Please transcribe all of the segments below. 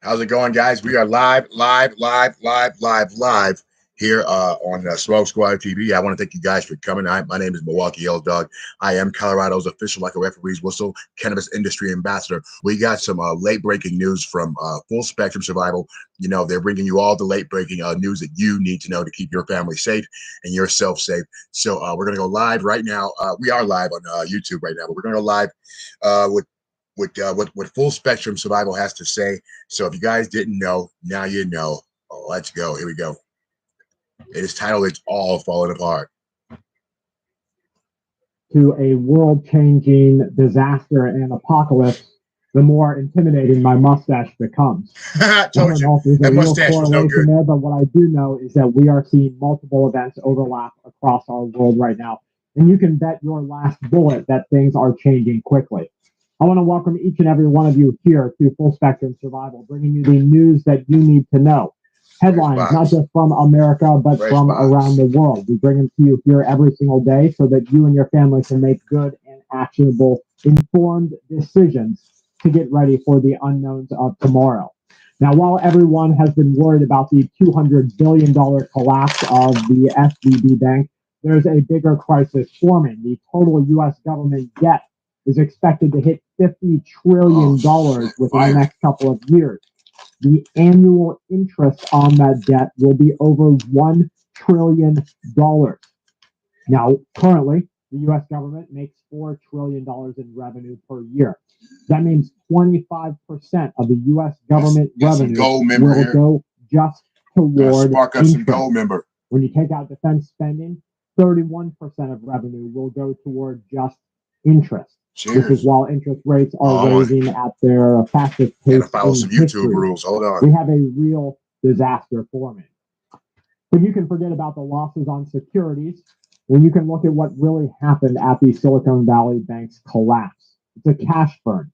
How's it going, guys? We are live here on Smoke Squad TV. I want to thank you guys for coming. My name is Milwaukee Yellow Dog. I am Colorado's official, like a referee's whistle, cannabis industry ambassador. We got some late breaking news from Full Spectrum Survival. You know, they're bringing you all the late breaking news that you need to know to keep your family safe and yourself safe. So we're going to go live right now. We are live on YouTube right now, but we're going to go live with Full Spectrum Survival has to say. So if you guys didn't know, now you know. Oh, let's go. Here we go. It is titled "It's All Falling Apart." To a world-changing disaster and apocalypse, the more intimidating my mustache becomes. I Told don't know you. if there's a That real mustache was no correlation good. there, but what I do know is that we are seeing multiple events overlap across our world right now. And you can bet your last bullet that things are changing quickly. I want to welcome each and every one of you here to Full Spectrum Survival, bringing you the news that you need to know. Headlines, not just from America, but from around the world. We bring them to you here every single day so that you and your family can make good and actionable, informed decisions to get ready for the unknowns of tomorrow. Now, while everyone has been worried about the $200 billion collapse of the SVB Bank, there's a bigger crisis forming. The total U.S. government debt is expected to hit $50 trillion within the next couple of years. The annual interest on that debt will be over $1 trillion. Now, currently, the U.S. government makes $4 trillion in revenue per year. That means 25% of the U.S. government revenue will go just toward interest. When you take out defense spending, 31% of revenue will go toward just interest. Cheers. This is while interest rates are raising at their fastest pace Gotta follow some YouTube rules. Hold on. We have a real disaster forming. But you can forget about the losses on securities when you can look at what really happened at the Silicon Valley Bank's collapse. It's a cash burn.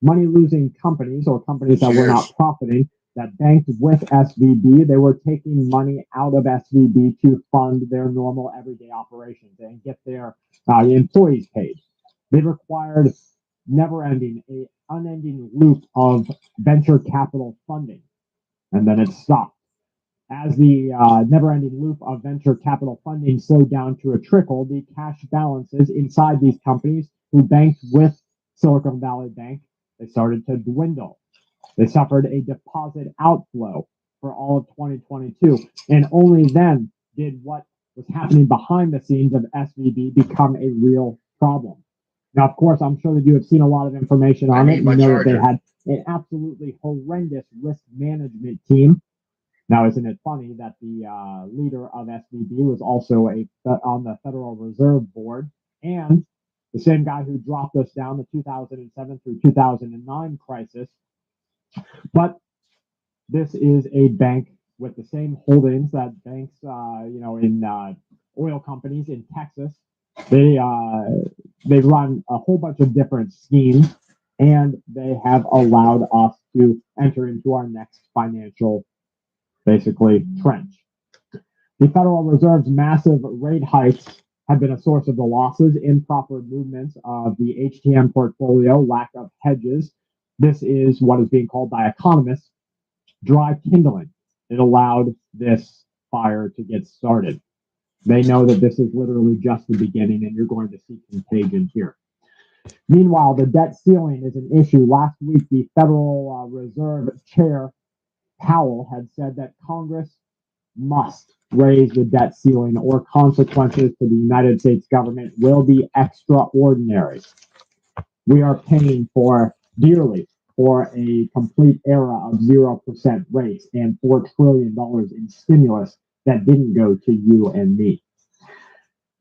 Money-losing companies, or companies that were not profiting, that banked with SVB, they were taking money out of SVB to fund their normal everyday operations and get their employees paid. They required unending loop of venture capital funding, and then it stopped. As the never-ending loop of venture capital funding slowed down to a trickle, the cash balances inside these companies who banked with Silicon Valley Bank, they started to dwindle. They suffered a deposit outflow for all of 2022, and only then did what was happening behind the scenes of SVB become a real problem. Now, of course, I'm sure that you have seen a lot of information on it. You know that they had an absolutely horrendous risk management team. Now, isn't it funny that the leader of SVB was also on the Federal Reserve Board, and the same guy who dropped us down the 2007 through 2009 crisis? But this is a bank with the same holdings that banks, in oil companies in Texas. They run a whole bunch of different schemes, and they have allowed us to enter into our next financial, basically, trench. The Federal Reserve's massive rate hikes have been a source of the losses, improper movements of the HTM portfolio, lack of hedges. This is what is being called by economists dry kindling. It allowed this fire to get started. They know that this is literally just the beginning, and you're going to see contagion here. Meanwhile, the debt ceiling is an issue. Last week, the Federal Reserve Chair Powell had said that Congress must raise the debt ceiling, or consequences to the United States government will be extraordinary. We are paying dearly for a complete era of 0% rates and $4 trillion in stimulus that didn't go to you and me.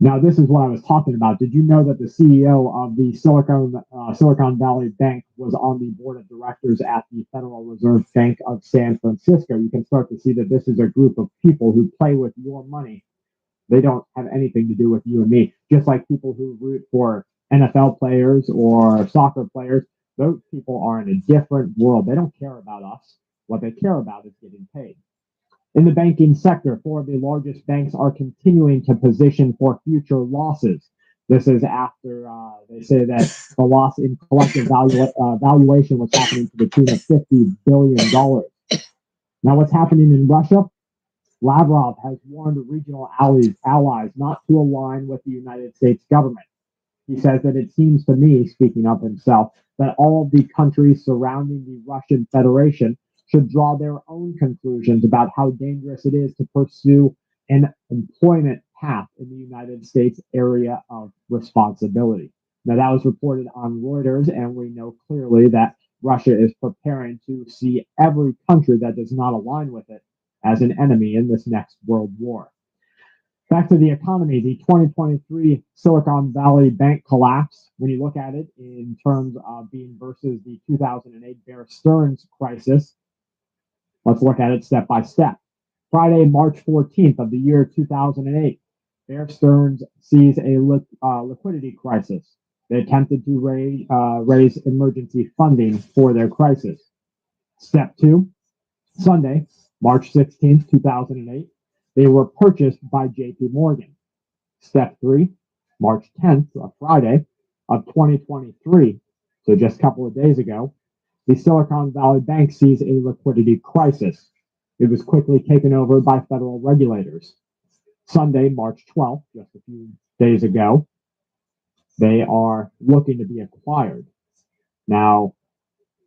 Now, this is what I was talking about. Did you know that the CEO of the Silicon Valley Bank was on the board of directors at the Federal Reserve Bank of San Francisco? You can start to see that this is a group of people who play with your money. They don't have anything to do with you and me. Just like people who root for NFL players or soccer players, those people are in a different world. They don't care about us. What they care about is getting paid. In the banking sector, four of the largest banks are continuing to position for future losses. This is after they say that the loss in collective valuation was happening to the tune of $50 billion. Now, what's happening in Russia? Lavrov has warned regional allies not to align with the United States government. He says that it seems to me, speaking of himself, that all of the countries surrounding the Russian Federation should draw their own conclusions about how dangerous it is to pursue an employment path in the United States area of responsibility. Now, that was reported on Reuters, and we know clearly that Russia is preparing to see every country that does not align with it as an enemy in this next world war. Back to the economy, the 2023 Silicon Valley Bank collapse, when you look at it in terms of being versus the 2008 Bear Stearns crisis, let's look at it step by step. Friday, March 14th of the year 2008, Bear Stearns sees a liquidity crisis. They attempted to raise emergency funding for their crisis. Step 2, Sunday, March 16th, 2008, they were purchased by JP Morgan. Step 3, March 10th, a Friday of 2023, so just a couple of days ago, the Silicon Valley Bank sees a liquidity crisis. It was quickly taken over by federal regulators. Sunday, March 12th, just a few days ago, they are looking to be acquired. Now,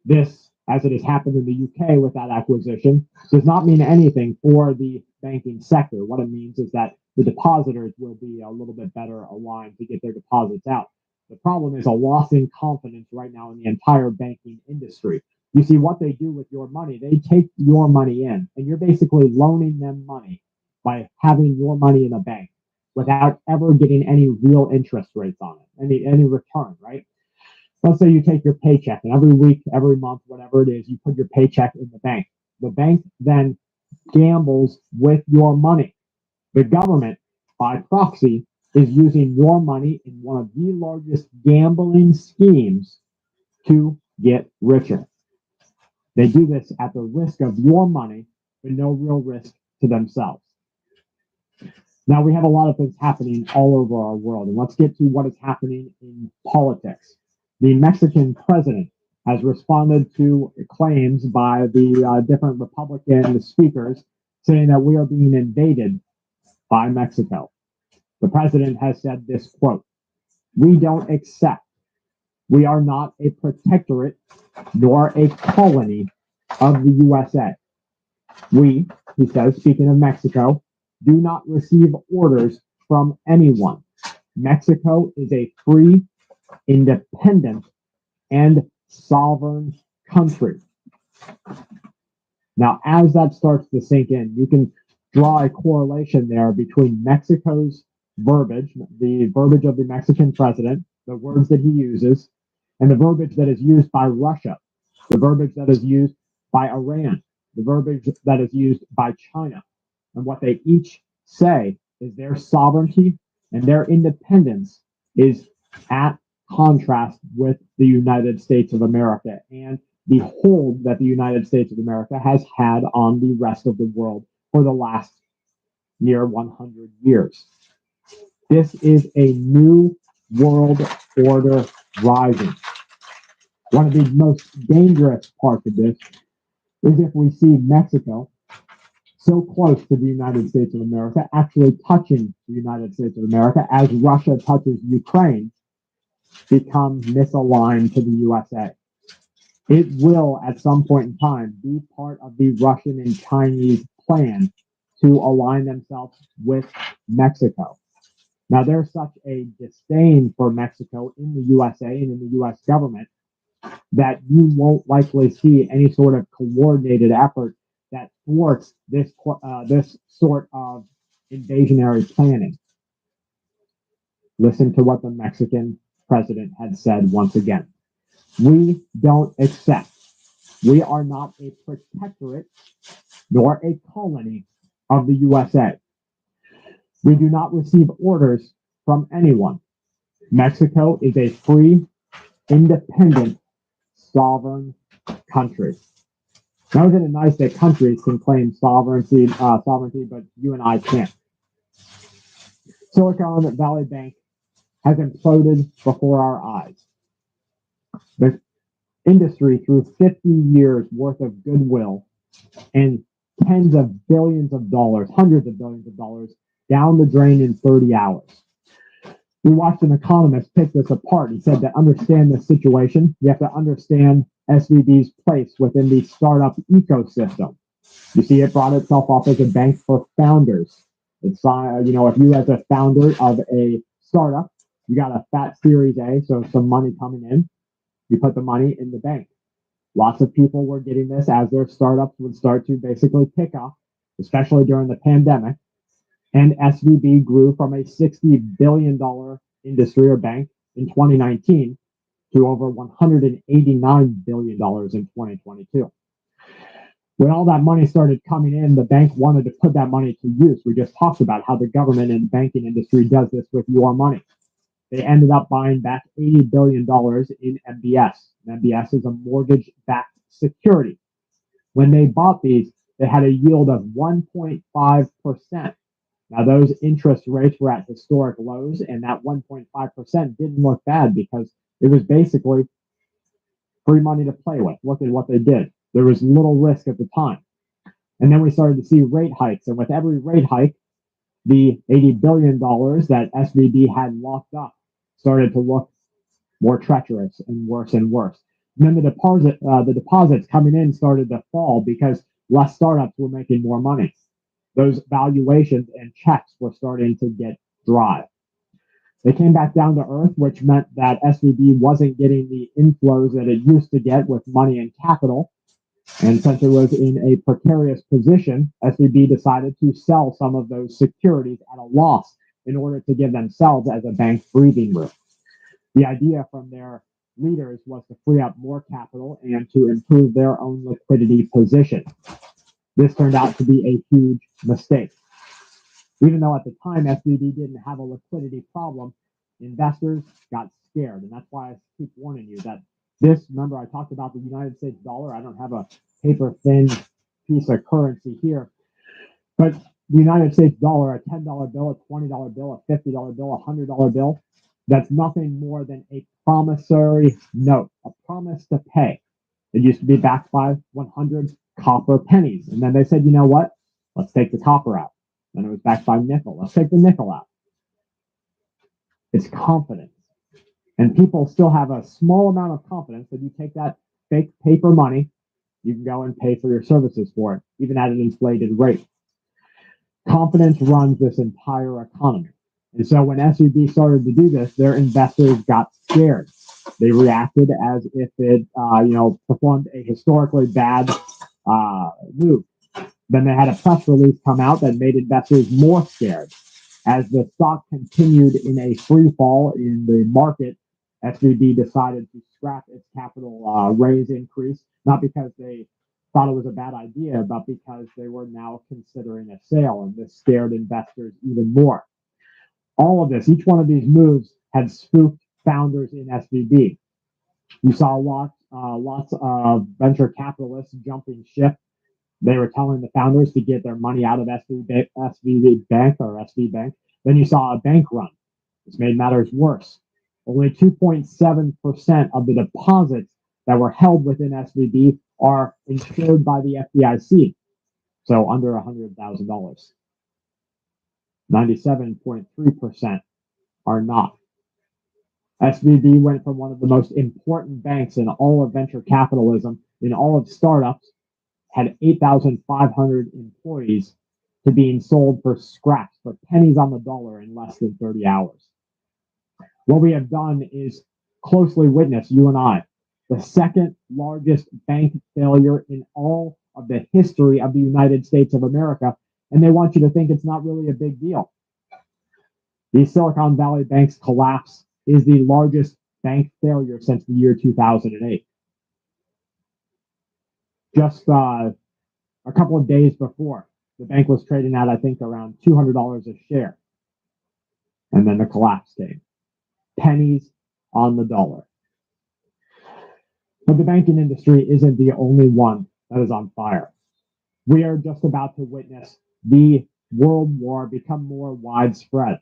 this, as it has happened in the UK with that acquisition, does not mean anything for the banking sector. What it means is that the depositors will be a little bit better aligned to get their deposits out. The problem is a loss in confidence right now in the entire banking industry. You see, what they do with your money, they take your money in, and you're basically loaning them money by having your money in a bank without ever getting any real interest rates on it, any return, right? Let's say you take your paycheck, and every week, every month, whatever it is, you put your paycheck in the bank. The bank then gambles with your money. The government, by proxy, is using your money in one of the largest gambling schemes to get richer. They do this at the risk of your money, but no real risk to themselves. Now, we have a lot of things happening all over our world, and let's get to what is happening in politics. The Mexican president has responded to claims by the different Republican speakers saying that we are being invaded by Mexico. The president has said this quote, "We don't accept. We are not a protectorate nor a colony of the USA. We," he says, speaking of Mexico, "do not receive orders from anyone. Mexico is a free, independent, and sovereign country." Now, as that starts to sink in, you can draw a correlation there between Mexico's verbiage, the verbiage of the Mexican president, the words that he uses, and the verbiage that is used by Russia, the verbiage that is used by Iran, the verbiage that is used by China. And what they each say is their sovereignty and their independence is at contrast with the United States of America and the hold that the United States of America has had on the rest of the world for the last near 100 years. This is a new world order rising. One of the most dangerous parts of this is if we see Mexico so close to the United States of America, actually touching the United States of America as Russia touches Ukraine, become misaligned to the USA. It will, at some point in time, be part of the Russian and Chinese plan to align themselves with Mexico. Now, there's such a disdain for Mexico in the USA and in the US government that you won't likely see any sort of coordinated effort that thwarts this sort of invasionary planning. Listen to what the Mexican president had said once again. "We don't accept. We are not a protectorate nor a colony of the USA. We do not receive orders from anyone. Mexico is a free, independent, sovereign country." Now, isn't it nice that countries can claim sovereignty, but you and I can't? Silicon Valley Bank has imploded before our eyes. The industry, through 50 years worth of goodwill and tens of billions of dollars, hundreds of billions of dollars down the drain in 30 hours. We watched an economist pick this apart. He said to understand this situation, you have to understand SVB's place within the startup ecosystem. You see, it brought itself up as a bank for founders. It's, if you as a founder of a startup, you got a fat Series A, so some money coming in, you put the money in the bank. Lots of people were getting this as their startups would start to basically pick up, especially during the pandemic. And SVB grew from a $60 billion industry or bank in 2019 to over $189 billion in 2022. When all that money started coming in, the bank wanted to put that money to use. We just talked about how the government and banking industry does this with your money. They ended up buying back $80 billion in MBS. MBS is a mortgage-backed security. When they bought these, they had a yield of 1.5%. Now, those interest rates were at historic lows, and that 1.5% didn't look bad because it was basically free money to play with. Look at what they did. There was little risk at the time. And then we started to see rate hikes. And with every rate hike, the $80 billion that SVB had locked up started to look more treacherous and worse and worse. And then the deposits coming in started to fall because less startups were making more money. Those valuations and checks were starting to get dry. They came back down to earth, which meant that SVB wasn't getting the inflows that it used to get with money and capital. And since it was in a precarious position, SVB decided to sell some of those securities at a loss in order to give themselves as a bank breathing room. The idea from their leaders was to free up more capital and to improve their own liquidity position. This turned out to be a huge mistake. Even though at the time SVB didn't have a liquidity problem, investors got scared. And that's why I keep warning you that this, remember, I talked about the United States dollar. I don't have a paper thin piece of currency here, but the United States dollar, a $10 bill, a $20 bill, a $50 bill, a $100 bill, that's nothing more than a promissory note, a promise to pay. It used to be backed by 100 copper pennies. And then they said, you know what? Let's take the copper out. Then it was backed by nickel. Let's take the nickel out. It's confidence. And people still have a small amount of confidence that you take that fake paper money, you can go and pay for your services for it, even at an inflated rate. Confidence runs this entire economy. And so when SVB started to do this, their investors got scared. They reacted as if it, performed a historically bad move. Then they had a press release come out that made investors more scared. As the stock continued in a free fall in the market, SVB decided to scrap its capital raise increase, not because they thought it was a bad idea, but because they were now considering a sale, and this scared investors even more. All of this, each one of these moves had spooked founders in SVB. You saw lots of venture capitalists jumping ship. They were telling the founders to get their money out of SVB Bank or SV Bank. Then you saw a bank run. This made matters worse. Only 2.7% of the deposits that were held within SVB are insured by the FDIC, so under $100,000. 97.3% are not. SVB went from one of the most important banks in all of venture capitalism, in all of startups, had 8,500 employees, to being sold for scraps, for pennies on the dollar in less than 30 hours. What we have done is closely witness, you and I, the second largest bank failure in all of the history of the United States of America, and they want you to think it's not really a big deal. The Silicon Valley Bank's collapse is the largest bank failure since the year 2008. Just a couple of days before, the bank was trading at, I think, around $200 a share. And then the collapse came. Pennies on the dollar. But the banking industry isn't the only one that is on fire. We are just about to witness the world war become more widespread.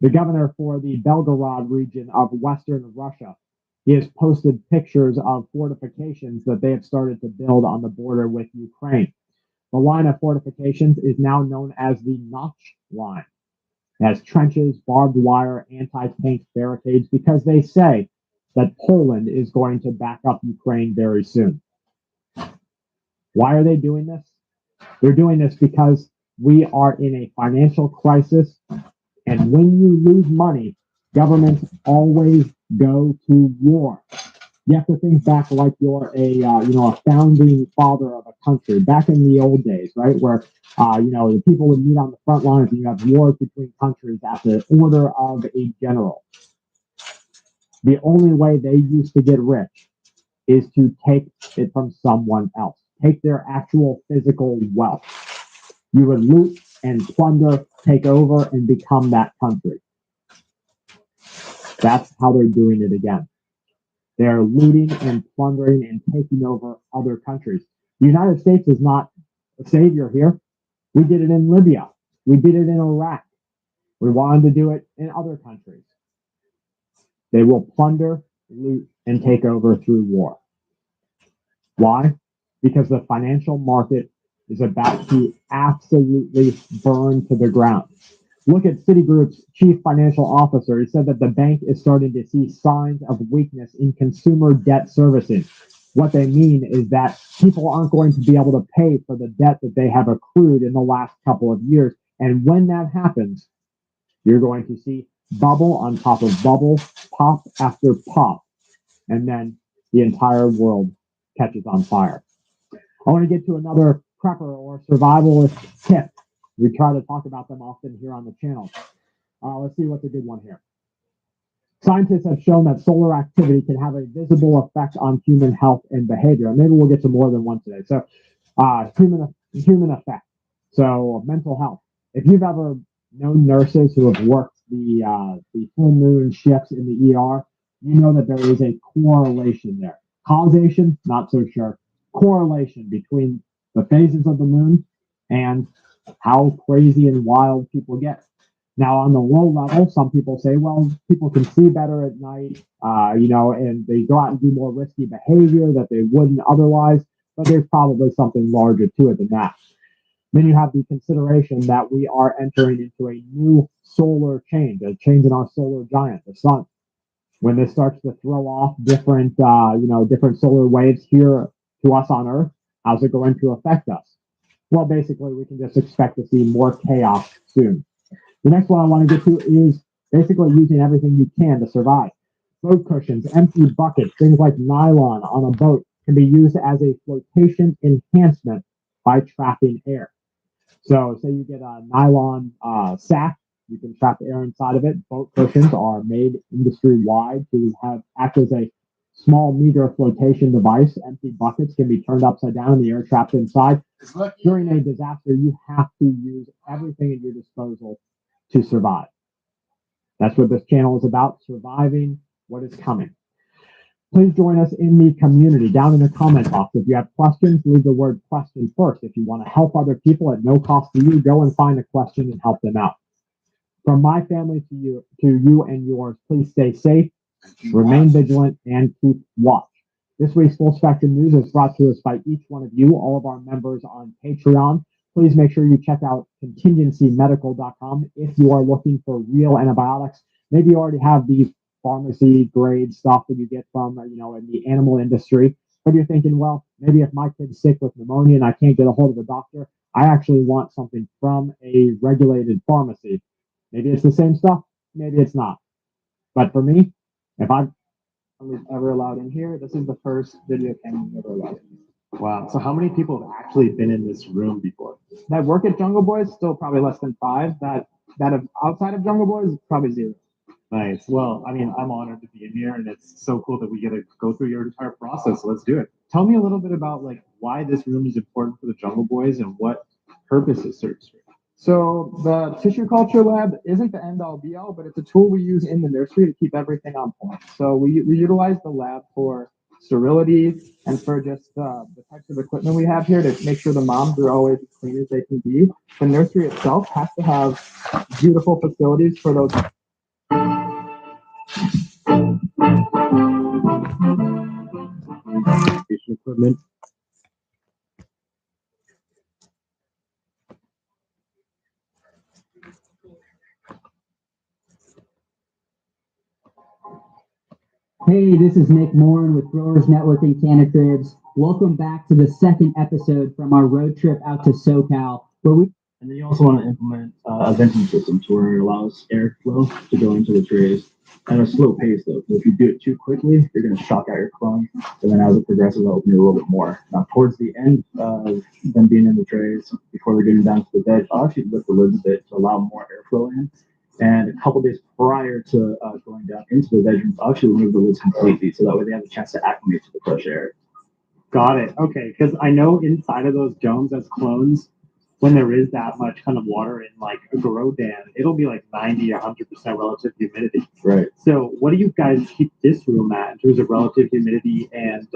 The governor for the Belgorod region of Western Russia, he has posted pictures of fortifications that they have started to build on the border with Ukraine. The line of fortifications is now known as the Notch Line. It has trenches, barbed wire, anti-tank barricades because they say that Poland is going to back up Ukraine very soon. Why are they doing this? They're doing this because we are in a financial crisis, and when you lose money, governments always go to war. You have to think back like you're a founding father of a country back in the old days, right? Where the people would meet on the front lines and you have wars between countries at the order of a general. The only way they used to get rich is to take it from someone else, take their actual physical wealth. You would loot and plunder, take over, and become that country. That's how they're doing it again. They're looting and plundering and taking over other countries. The United States is not a savior here. We did it in Libya. We did it in Iraq. We wanted to do it in other countries. They will plunder, loot, and take over through war. Why? Because the financial market is about to absolutely burn to the ground. Look at Citigroup's chief financial officer. He said that the bank is starting to see signs of weakness in consumer debt servicing. What they mean is that people aren't going to be able to pay for the debt that they have accrued in the last couple of years. And when that happens, you're going to see bubble on top of bubble, pop after pop, and then the entire world catches on fire. I want to get to another prepper or survivalist tip. We try to talk about them often here on the channel. Let's see what's a good one here. Scientists have shown that solar activity can have a visible effect on human health and behavior. Maybe we'll get to more than one today. So, human effect. So, mental health. If you've ever known nurses who have worked the full moon shifts in the ER, you know that there is a correlation there. Causation, not so sure. Correlation between the phases of the moon and how crazy and wild people get. Now, on the low level, some people say, well, people can see better at night, and they go out and do more risky behavior that they wouldn't otherwise, but there's probably something larger to it than that. Then you have the consideration that we are entering into a new solar change, a change in our solar giant, the sun. When this starts to throw off different solar waves here to us on Earth, how's it going to affect us? Well, basically, we can just expect to see more chaos soon. The next one I want to get to is basically using everything you can to survive. Boat cushions, empty buckets, things like nylon on a boat can be used as a flotation enhancement by trapping air. So say you get a nylon sack, you can trap air inside of it. Boat cushions are made industry-wide to act as a small meter flotation device. Empty buckets can be turned upside down and the air trapped inside. During a disaster, you have to use everything at your disposal to survive. That's what this channel is about, surviving what is coming. Please join us in the community down in the comment box. If you have questions, leave the word question first. If you want to help other people at no cost to you, go and find a question and help them out. From my family to you and yours, please stay safe, remain vigilant, and keep watch. This week's Full Spectrum News is brought to us by each one of you, all of our members on Patreon. Please make sure you check out contingencymedical.com if you are looking for real antibiotics. Maybe you already have the pharmacy grade stuff that you get from, in the animal industry, but you're thinking, well, maybe if my kid's sick with pneumonia and I can't get a hold of a doctor, I actually want something from a regulated pharmacy. Maybe it's the same stuff, maybe it's not. But for me, if I was ever allowed in here, this is the first video camera ever allowed in. Wow. So how many people have actually been in this room before? That work at Jungle Boys, still probably less than 5. That of outside of Jungle Boys, probably 0. Nice. Well, I mean, I'm honored to be in here, and it's so cool that we get to go through your entire process. So let's do it. Tell me a little bit about why this room is important for the Jungle Boys and what purpose it serves for. So the tissue culture lab isn't the end-all be-all, but it's a tool we use in the nursery to keep everything on point. So we utilize the lab for sterility and for just the types of equipment we have here to make sure the moms are always as clean as they can be. The nursery itself has to have beautiful facilities for those Equipment. Hey, this is Nick Morin with Growers Network in Canna Cribs. Welcome back to the second episode from our road trip out to SoCal, where we. And then you also want to implement a venting system to where it allows airflow to go into the trays at a slow pace, though. So if you do it too quickly, you're going to shock out your clone. And then as it progresses, it'll open it a little bit more. Now, towards the end of them being in the trays, before they're getting down to the bed, I'll actually lift the lids a bit to allow more airflow in. And a couple days prior to going down into the bedrooms, I'll actually remove the lids completely, so that way they have a chance to acclimate to the fresh air. Got it. Okay, because I know inside of those domes as clones, when there is that much kind of water in like a grow dam, it'll be like 90, 100% relative humidity. Right. So what do you guys keep this room at in terms of relative humidity and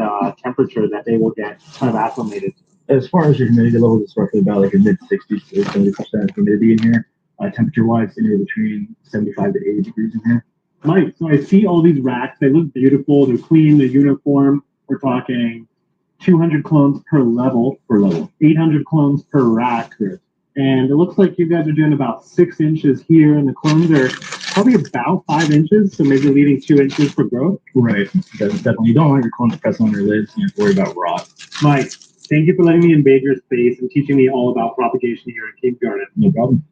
temperature that they will get kind of acclimated to? As far as your humidity levels, it's roughly about like a mid-60s to 70% humidity in here. Temperature-wise, anywhere between 75 to 80 degrees in here. Mike, so I see all these racks. They look beautiful. They're clean. They're uniform. We're talking 200 clones per level, 800 clones per rack. And it looks like you guys are doing about 6 inches here, and the clones are probably about 5 inches, so maybe leaving 2 inches for growth. Right. Definitely. You don't want your clones pressing on your lids. You have to worry about rot. Mike, thank you for letting me invade your space and teaching me all about propagation here at Kings Garden. No problem.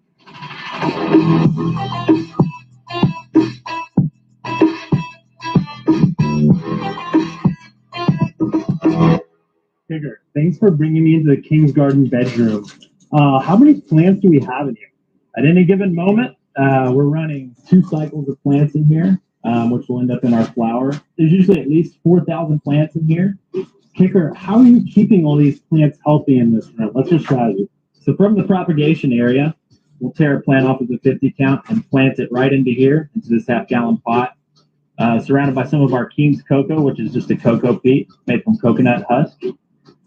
Tigger, thanks for bringing me into the King's Garden bedroom. How many plants do we have in here? At any given moment, we're running 2 cycles of plants in here, which will end up in our flower. There's usually at least 4,000 plants in here. Kicker, how are you keeping all these plants healthy in this room? What's your strategy? So from the propagation area, we'll tear a plant off of the 50 count and plant it right into here, into this half-gallon pot, surrounded by some of our King's Cocoa, which is just a cocoa peat made from coconut husk.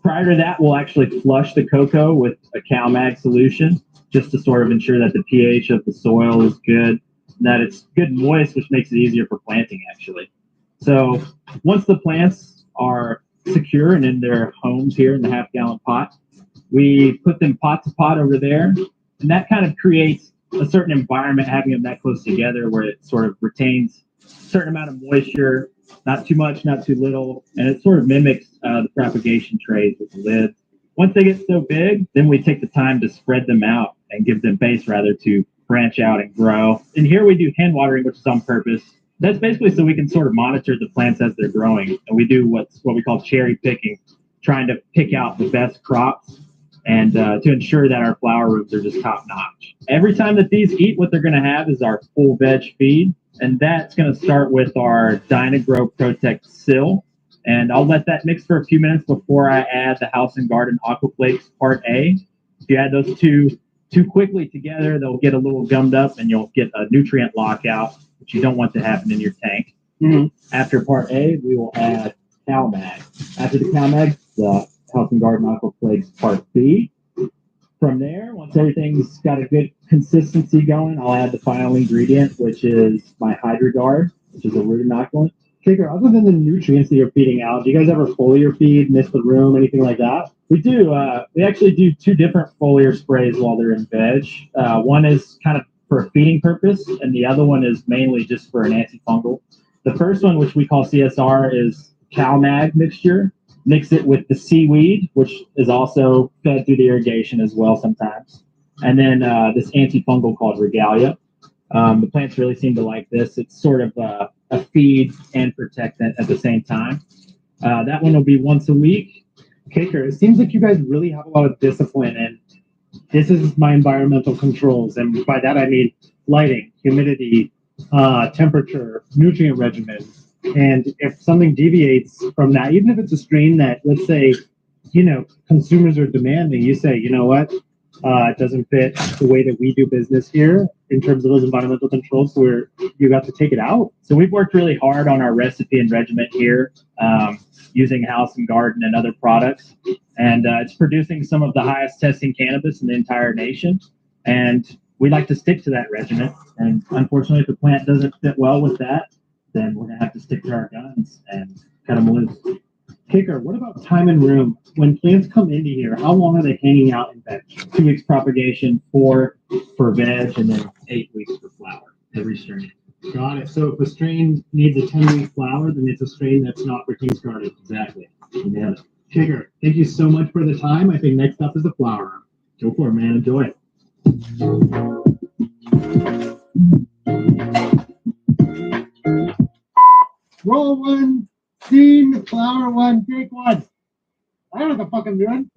Prior to that, we'll actually flush the cocoa with a CalMag solution, just to sort of ensure that the pH of the soil is good, that it's good and moist, which makes it easier for planting, actually. So once the plants are secure and in their homes here in the half-gallon pot, we put them pot to pot over there, and that kind of creates a certain environment, having them that close together, where it sort of retains a certain amount of moisture, not too much, not too little, and it sort of mimics the propagation trays with the lids. Once they get so big, then we take the time to spread them out and give them space rather to branch out and grow. And here we do hand watering, which is on purpose. That's basically so we can sort of monitor the plants as they're growing. And we do what we call cherry picking, trying to pick out the best crops and to ensure that our flower rooms are just top notch. Every time that these eat, what they're going to have is our full veg feed. And that's going to start with our Dynagrow Protect Sill. And I'll let that mix for a few minutes before I add the House and Garden Aquaflakes Part A. If you add those two too quickly together, they'll get a little gummed up and you'll get a nutrient lockout, which you don't want to happen in your tank. Mm-hmm. After Part A, we will add CalMag. After the CalMag, the House and Garden Aquaflakes Part B. From there, once everything's got a good consistency going, I'll add the final ingredient, which is my HydroGuard, which is a root inoculant. Kicker, other than the nutrients that you're feeding out, do you guys ever foliar feed, mist the room, anything like that? We do. We actually do 2 different foliar sprays while they're in veg. One is kind of for a feeding purpose, and the other one is mainly just for an antifungal. The first one, which we call CSR, is CalMag mixture. Mix it with the seaweed, which is also fed through the irrigation as well sometimes. And then this antifungal called Regalia. The plants really seem to like this. It's sort of a feed and protectant at the same time. That one will be once a week. Kicker, it seems like you guys really have a lot of discipline, and this is my environmental controls. And by that, I mean lighting, humidity, temperature, nutrient regimen. And if something deviates from that, even if it's a strain that, let's say, consumers are demanding, you say, you know what, it doesn't fit the way that we do business here in terms of those environmental controls, where you got to take it out. So we've worked really hard on our recipe and regimen here, using House and Garden and other products. And it's producing some of the highest testing cannabis in the entire nation. And we like to stick to that regimen. And unfortunately, if the plant doesn't fit well with that, then we're gonna have to stick to our guns and cut them loose. Kicker, what about time and room? When plants come into here, how long are they hanging out in bed? 2 weeks propagation, 4 for veg, and then 8 weeks for flower, every strain. Got it. So if a strain needs a 10-week flower, then it's a strain that's not for King's Garden. Exactly. Yeah. Kicker, thank you so much for the time. I think next up is the flower. Go for it, man. Enjoy it. Roll one, scene, flower one, take one. I don't know what the fuck I'm doing.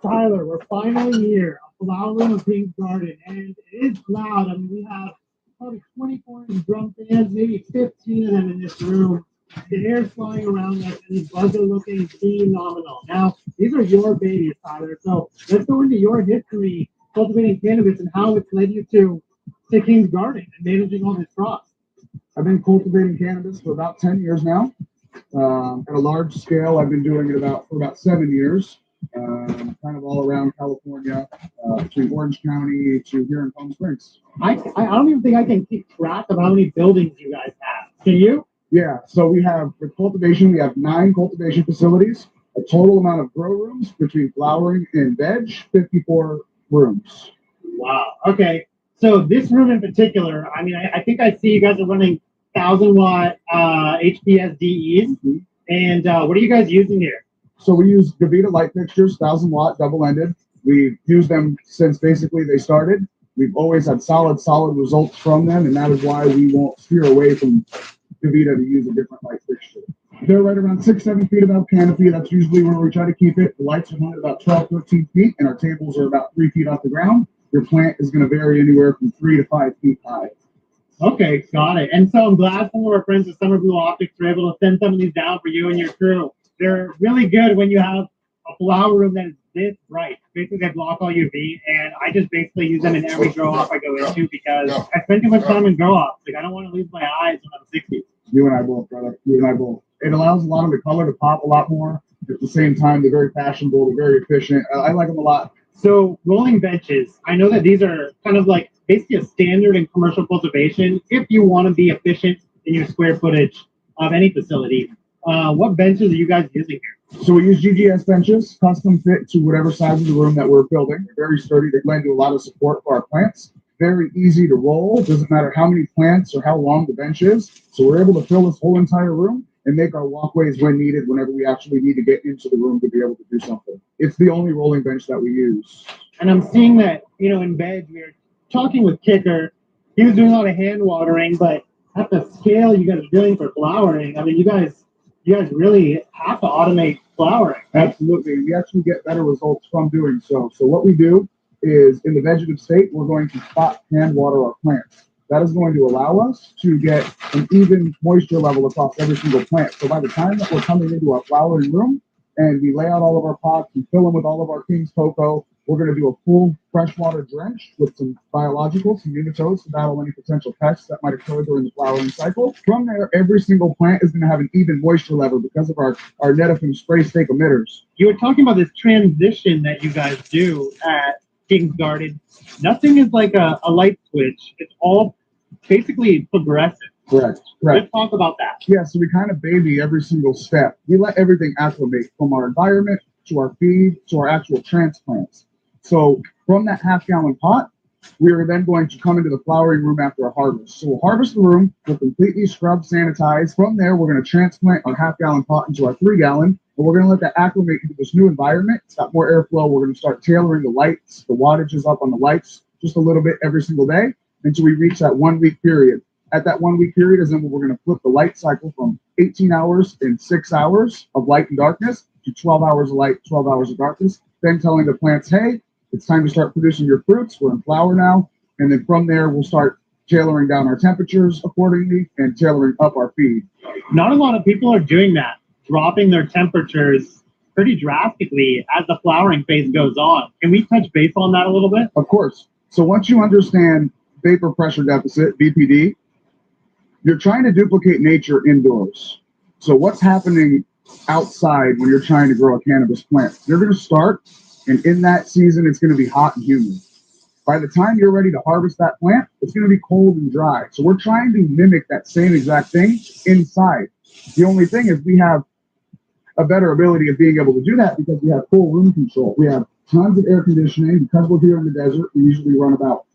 Tyler, we're finally here. A flower room of King's Garden, and it is loud. I mean, we have probably 24 drum fans, maybe 15 of them in this room. The air's flying around us, and these buds are looking phenomenal. Now, these are your babies, Tyler. So let's go into your history cultivating cannabis and how it's led you to King's Garden and managing all this crops. I've been cultivating cannabis for about 10 years now. At a large scale, I've been doing it for about 7 years, kind of all around California, between Orange County to here in Palm Springs. I don't even think I can keep track of how many buildings you guys have. Can you? Yeah, so we have, for cultivation, we have 9 cultivation facilities, a total amount of grow rooms between flowering and veg, 54 rooms. Wow. Okay. So this room in particular, I mean, I think I see you guys are running 1,000-watt HPSDEs. Mm-hmm. And what are you guys using here? So we use Gavita light fixtures, 1,000-watt, double-ended. We've used them since basically they started. We've always had solid results from them, and that is why we won't steer away from Gavita to use a different light fixture. They're right around 6-7 feet above canopy. That's usually where we try to keep it. The lights are running about 12-13 feet, and our tables are about 3 feet off the ground. Your plant is going to vary anywhere from 3 to 5 feet high. Okay, got it. And so I'm glad some of our friends at Summer Blue Optics were able to send some of these down for you and your crew. They're really good when you have a flower room that is this bright. Basically, they block all UV, and I just basically use them in every grow off I go into because I spend too much time in grow off. Like, I don't want to lose my eyes when I'm 60. You and I both, brother. You and I both. It allows a lot of the color to pop a lot more. At the same time, they're very fashionable. They're very efficient. I like them a lot. So rolling benches, I know that these are kind of like basically a standard in commercial cultivation if you want to be efficient in your square footage of any facility. What benches are you guys using here? So we use GGS benches, custom fit to whatever size of the room that we're building. They're very sturdy. They lend you a lot of support for our plants. Very easy to roll. It doesn't matter how many plants or how long the bench is. So we're able to fill this whole entire room and make our walkways when needed, whenever we actually need to get into the room to be able to do something. It's the only rolling bench that we use. And I'm seeing that, in bed, we were talking with Kicker. He was doing a lot of hand watering, but at the scale you guys are doing for flowering, I mean, you guys really have to automate flowering. Absolutely. We actually get better results from doing so. So what we do is in the vegetative state, we're going to spot hand water our plants. That is going to allow us to get an even moisture level across every single plant. So by the time that we're coming into our flowering room and we lay out all of our pots and fill them with all of our King's Cocoa, we're going to do a full freshwater drench with some biologicals, some nematodes to battle any potential pests that might occur during the flowering cycle. From there, every single plant is going to have an even moisture level because of our Netafim spray stake emitters. You were talking about this transition that you guys do at King's Garden. Nothing is like a light switch. It's all basically progressive. Correct. Let's talk about that. Yeah, so we kind of baby every single step. We let everything acclimate from our environment to our feed to our actual transplants. So from that half-gallon pot, we are then going to come into the flowering room after a harvest. So we'll harvest the room, we'll completely scrub, sanitize. From there, we're going to transplant our half-gallon pot into our 3-gallon, and we're going to let that acclimate into this new environment. It's got more airflow. We're going to start tailoring the lights, the wattages up on the lights just a little bit every single day until we reach that 1-week period. At that 1-week period is then we're going to flip the light cycle from 18 hours and 6 hours of light and darkness to 12 hours of light, 12 hours of darkness, then telling the plants, hey, it's time to start producing your fruits. We're in flower now. And then from there, we'll start tailoring down our temperatures accordingly and tailoring up our feed. Not a lot of people are doing that, dropping their temperatures pretty drastically as the flowering phase goes on. Can we touch base on that a little bit? Of course. So once you understand vapor pressure deficit, VPD, you're trying to duplicate nature indoors. So what's happening outside when you're trying to grow a cannabis plant? You're going to start, and in that season, it's going to be hot and humid. By the time you're ready to harvest that plant, it's going to be cold and dry. So we're trying to mimic that same exact thing inside. The only thing is we have a better ability of being able to do that because we have full room control. We have tons of air conditioning. Because we're here in the desert, we usually run about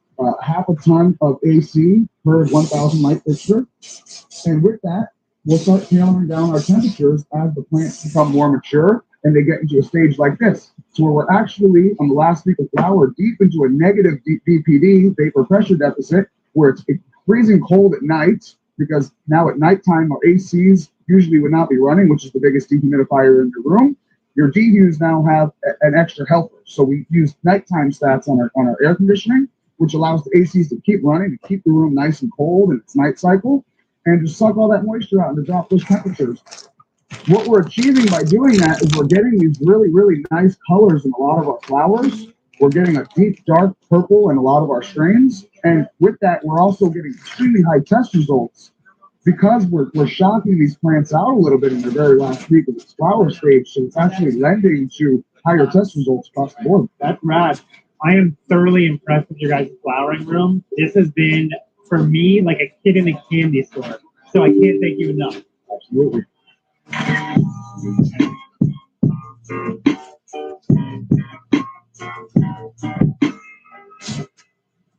half a ton of AC per 1,000 light fixture. And with that, we'll start tailoring down our temperatures as the plants become more mature and they get into a stage like this. So where we're actually, on the last week of flower, deep into a negative VPD, vapor pressure deficit, where it's freezing cold at night, because now at nighttime, our ACs usually would not be running, which is the biggest dehumidifier in your room. Your DHUs now have an extra helper. So we use nighttime stats on our air conditioning, which allows the ACs to keep running, to keep the room nice and cold in its night cycle, and to suck all that moisture out and to drop those temperatures. What we're achieving by doing that is we're getting these really, really nice colors in a lot of our flowers. We're getting a deep, dark purple in a lot of our strains. And with that, we're also getting extremely high test results because we're shocking these plants out a little bit in their very last week of its flower stage. So it's actually lending to higher test results across the board. That's rad. I am thoroughly impressed with your guys' flowering room. This has been, for me, like a kid in a candy store. So I can't thank you enough. Absolutely.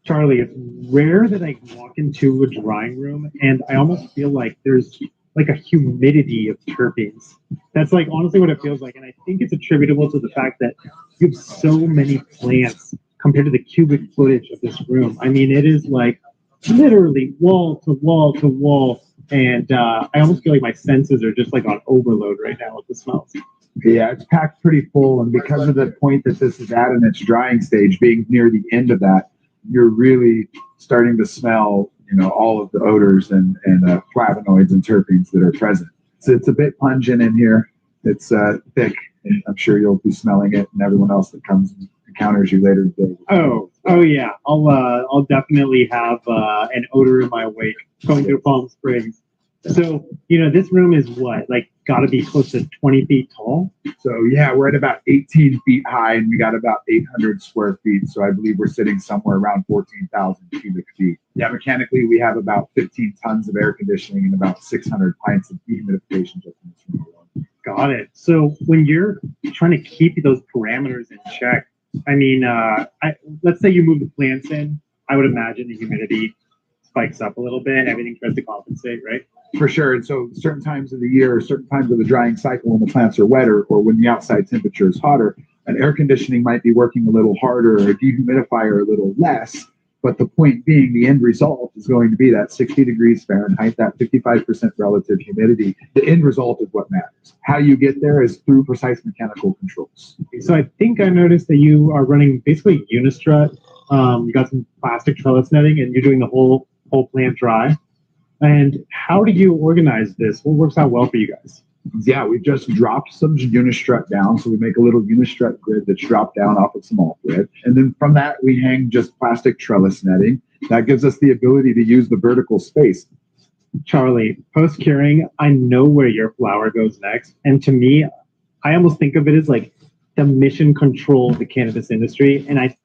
Charlie, it's rare that I walk into a drying room and I almost feel like there's like a humidity of terpenes. That's like honestly what it feels like. And I think it's attributable to the fact that you have so many plants compared to the cubic footage of this room. I mean, it is like literally wall to wall to wall. And I almost feel like my senses are just like on overload right now with the smells. Yeah, it's packed pretty full. And because of the point that this is at in its drying stage, being near the end of that, you're really starting to smell, all of the odors and flavonoids and terpenes that are present. So it's a bit pungent in here. It's thick, and I'm sure you'll be smelling it, and everyone else that comes and encounters you later today. Oh yeah. I'll definitely have an odor in my wake going through Palm Springs. So, this room is what, like, got to be close to 20 feet tall? So, yeah, we're at about 18 feet high, and we got about 800 square feet. So I believe we're sitting somewhere around 14,000 cubic feet. Yeah, mechanically, we have about 15 tons of air conditioning and about 600 pints of dehumidification just in this room alone. Got it. So when you're trying to keep those parameters in check, I mean, let's say you move the plants in, I would imagine the humidity spikes up a little bit. Everything tries to compensate, right? For sure. And so certain times of the year, certain times of the drying cycle when the plants are wetter or when the outside temperature is hotter, an air conditioning might be working a little harder or a dehumidifier a little less. But the point being, the end result is going to be that 60 degrees Fahrenheit, that 55% relative humidity. The end result is what matters. How you get there is through precise mechanical controls. So I think I noticed that you are running basically Unistrut. You got some plastic trellis netting and you're doing the whole plant dry. And how do you organize this? What works out well for you guys? Yeah, we've just dropped some Unistrut down. So we make a little Unistrut grid that's dropped down off of some alt grid. And then from that, we hang just plastic trellis netting. That gives us the ability to use the vertical space. Charlie, post-curing, I know where your flower goes next. And to me, I almost think of it as like the mission control of the cannabis industry. And I